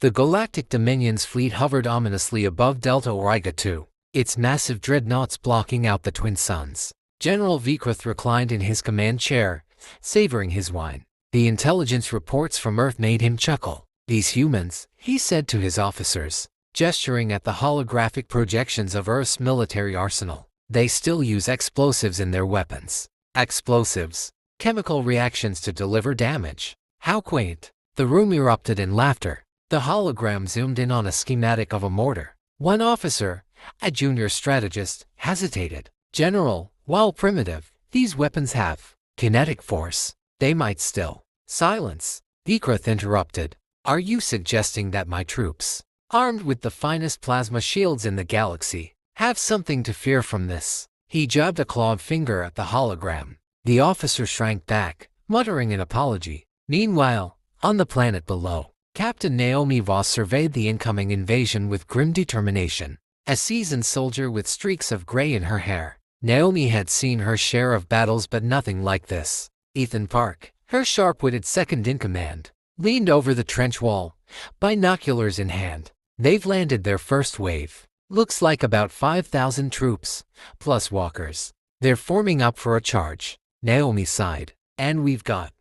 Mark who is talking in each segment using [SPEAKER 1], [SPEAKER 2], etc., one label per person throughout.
[SPEAKER 1] The Galactic Dominion's fleet hovered ominously above Delta Origa II, its massive dreadnoughts blocking out the twin suns. General Vikrith reclined in his command chair, savoring his wine. The intelligence reports from Earth made him chuckle. "These humans," he said to his officers, gesturing at the holographic projections of Earth's military arsenal. "They still use explosives in their weapons." Explosives. Chemical reactions to deliver damage. How quaint. The room erupted in laughter. The hologram zoomed in on a schematic of a mortar. One officer, a junior strategist, hesitated. "General, while primitive, these weapons have kinetic force. They might still—" "Silence," Vikrith interrupted. "Are you suggesting that my troops, armed with the finest plasma shields in the galaxy, have something to fear from this?" He jabbed a clawed finger at the hologram. The officer shrank back, muttering an apology. Meanwhile, on the planet below, Captain Naomi Voss surveyed the incoming invasion with grim determination. A seasoned soldier with streaks of gray in her hair, Naomi had seen her share of battles, but nothing like this. Ethan Park, her sharp-witted second-in-command, leaned over the trench wall, binoculars in hand. "They've landed their first wave. Looks like about 5,000 troops, plus walkers. They're forming up for a charge." Naomi sighed. "And we've got,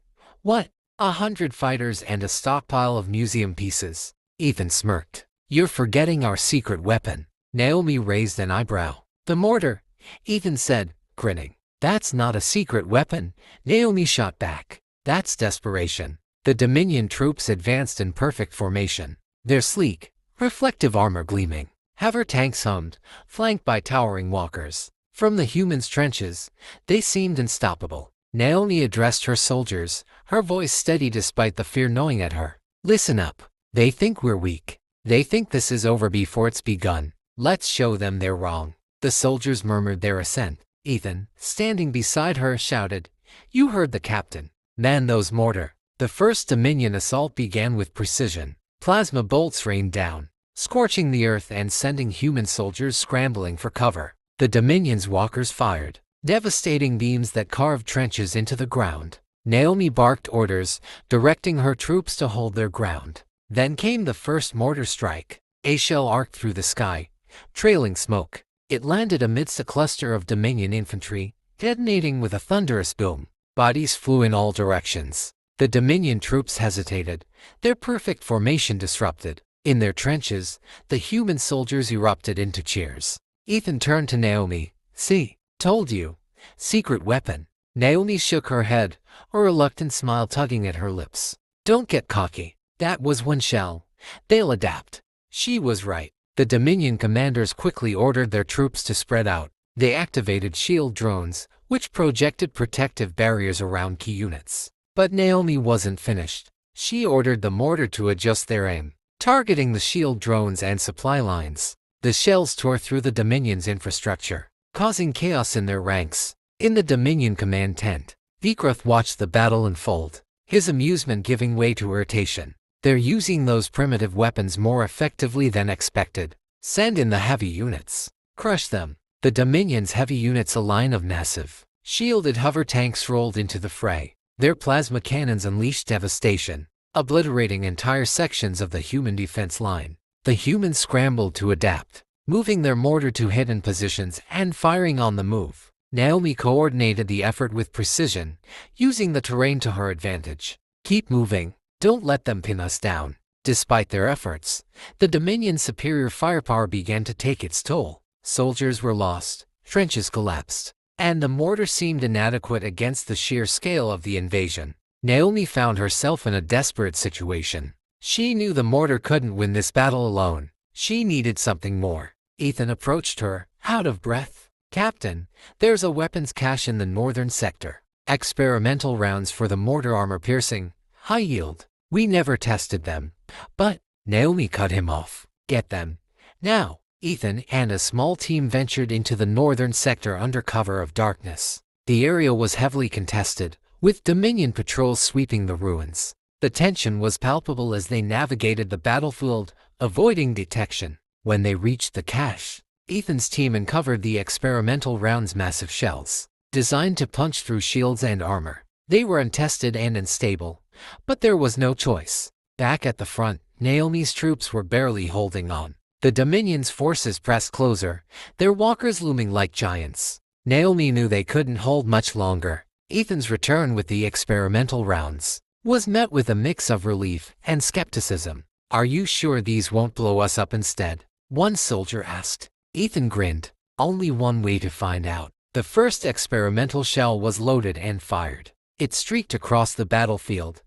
[SPEAKER 1] what, 100 fighters and a stockpile of museum pieces." Ethan smirked. "You're forgetting our secret weapon." Naomi raised an eyebrow. "The mortar," Ethan said, grinning. "That's not a secret weapon," Naomi shot back. "That's desperation." The Dominion troops advanced in perfect formation, their sleek, reflective armor gleaming. Hover tanks hummed, flanked by towering walkers. From the humans' trenches, they seemed unstoppable. Naomi addressed her soldiers, her voice steady despite the fear gnawing at her. "Listen up. They think we're weak. They think this is over before it's begun. Let's show them they're wrong." The soldiers murmured their assent. Ethan, standing beside her, shouted, "You heard the captain. Man those mortar." The first Dominion assault began with precision. Plasma bolts rained down, scorching the earth and sending human soldiers scrambling for cover. The Dominion's walkers fired, devastating beams that carved trenches into the ground. Naomi barked orders, directing her troops to hold their ground. Then came the first mortar strike. A shell arced through the sky, trailing smoke. It landed amidst a cluster of Dominion infantry, detonating with a thunderous boom. Bodies flew in all directions. The Dominion troops hesitated, their perfect formation disrupted. In their trenches, the human soldiers erupted into cheers. Ethan turned to Naomi. "See, told you. Secret weapon." Naomi shook her head, a reluctant smile tugging at her lips. "Don't get cocky. That was one shell. They'll adapt." She was right. The Dominion commanders quickly ordered their troops to spread out. They activated shield drones, which projected protective barriers around key units. But Naomi wasn't finished. She ordered the mortar to adjust their aim, targeting the shield drones and supply lines. The shells tore through the Dominion's infrastructure, causing chaos in their ranks. In the Dominion command tent, Vikrith watched the battle unfold, his amusement giving way to irritation. "They're using those primitive weapons more effectively than expected. Send in the heavy units. Crush them." The Dominion's heavy units, a line of massive, shielded hover tanks, rolled into the fray. Their plasma cannons unleashed devastation, obliterating entire sections of the human defense line. The humans scrambled to adapt, moving their mortar to hidden positions and firing on the move. Naomi coordinated the effort with precision, using the terrain to her advantage. "Keep moving. Don't let them pin us down." Despite their efforts, the Dominion's superior firepower began to take its toll. Soldiers were lost, trenches collapsed, and the mortar seemed inadequate against the sheer scale of the invasion. Naomi found herself in a desperate situation. She knew the mortar couldn't win this battle alone. She needed something more. Ethan approached her, out of breath. "Captain, there's a weapons cache in the northern sector. Experimental rounds for the mortar, armor-piercing, high-yield. We never tested them." "But," Naomi cut him off. "Get them now." Ethan and a small team ventured into the northern sector under cover of darkness. The area was heavily contested, with Dominion patrols sweeping the ruins. The tension was palpable as they navigated the battlefield, avoiding detection. When they reached the cache, Ethan's team uncovered the experimental round's massive shells, designed to punch through shields and armor. They were untested and unstable, but there was no choice. Back at the front, Naomi's troops were barely holding on. The Dominion's forces pressed closer, their walkers looming like giants. Naomi knew they couldn't hold much longer. Ethan's return with the experimental rounds was met with a mix of relief and skepticism. "Are you sure these won't blow us up instead?" one soldier asked. Ethan grinned. "Only one way to find out." The first experimental shell was loaded and fired. It streaked across the battlefield,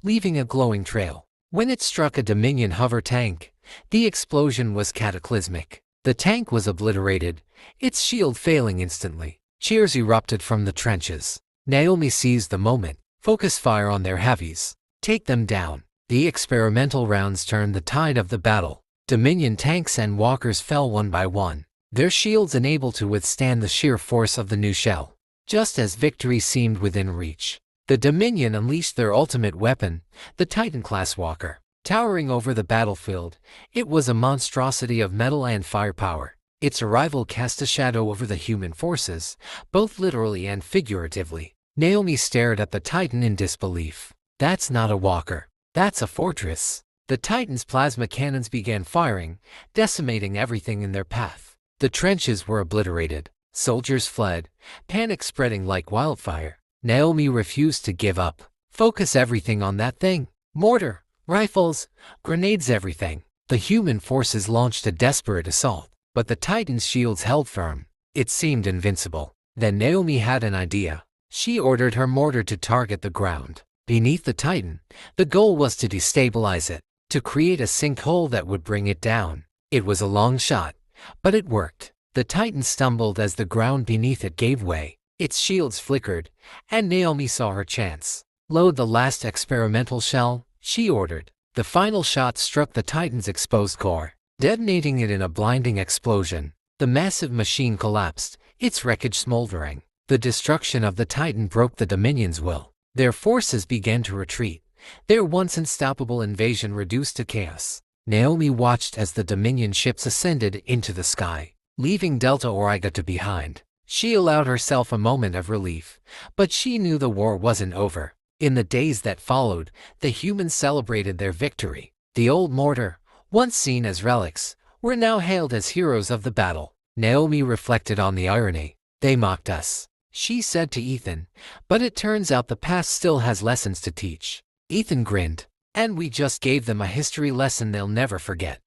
[SPEAKER 1] leaving a glowing trail. When it struck a Dominion hover tank, the explosion was cataclysmic. The tank was obliterated, its shield failing instantly. Cheers erupted from the trenches. Naomi seized the moment. "Focus fire on their heavies. Take them down." The experimental rounds turned the tide of the battle. Dominion tanks and walkers fell one by one, their shields unable to withstand the sheer force of the new shell. Just as victory seemed within reach, the Dominion unleashed their ultimate weapon, the Titan-class walker. Towering over the battlefield, it was a monstrosity of metal and firepower. Its arrival cast a shadow over the human forces, both literally and figuratively. Naomi stared at the Titan in disbelief. "That's not a walker. That's a fortress." The Titan's plasma cannons began firing, decimating everything in their path. The trenches were obliterated. Soldiers fled, panic spreading like wildfire. Naomi refused to give up. "Focus everything on that thing. Mortar, rifles, grenades, everything." The human forces launched a desperate assault, but the Titan's shields held firm. It seemed invincible. Then Naomi had an idea. She ordered her mortar to target the ground. Beneath the Titan, the goal was to destabilize it, to create a sinkhole that would bring it down. It was a long shot, but it worked. The Titan stumbled as the ground beneath it gave way. Its shields flickered, and Naomi saw her chance. "Load the last experimental shell," she ordered. The final shot struck the Titan's exposed core, detonating it in a blinding explosion. The massive machine collapsed, its wreckage smoldering. The destruction of the Titan broke the Dominion's will. Their forces began to retreat, their once unstoppable invasion reduced to chaos. Naomi watched as the Dominion ships ascended into the sky, leaving Delta Origata behind. She allowed herself a moment of relief, but she knew the war wasn't over. In the days that followed, the humans celebrated their victory. The old mortar, once seen as relics, were now hailed as heroes of the battle. Naomi reflected on the irony. "They mocked us," she said to Ethan, "but it turns out the past still has lessons to teach." Ethan grinned. "And we just gave them a history lesson they'll never forget."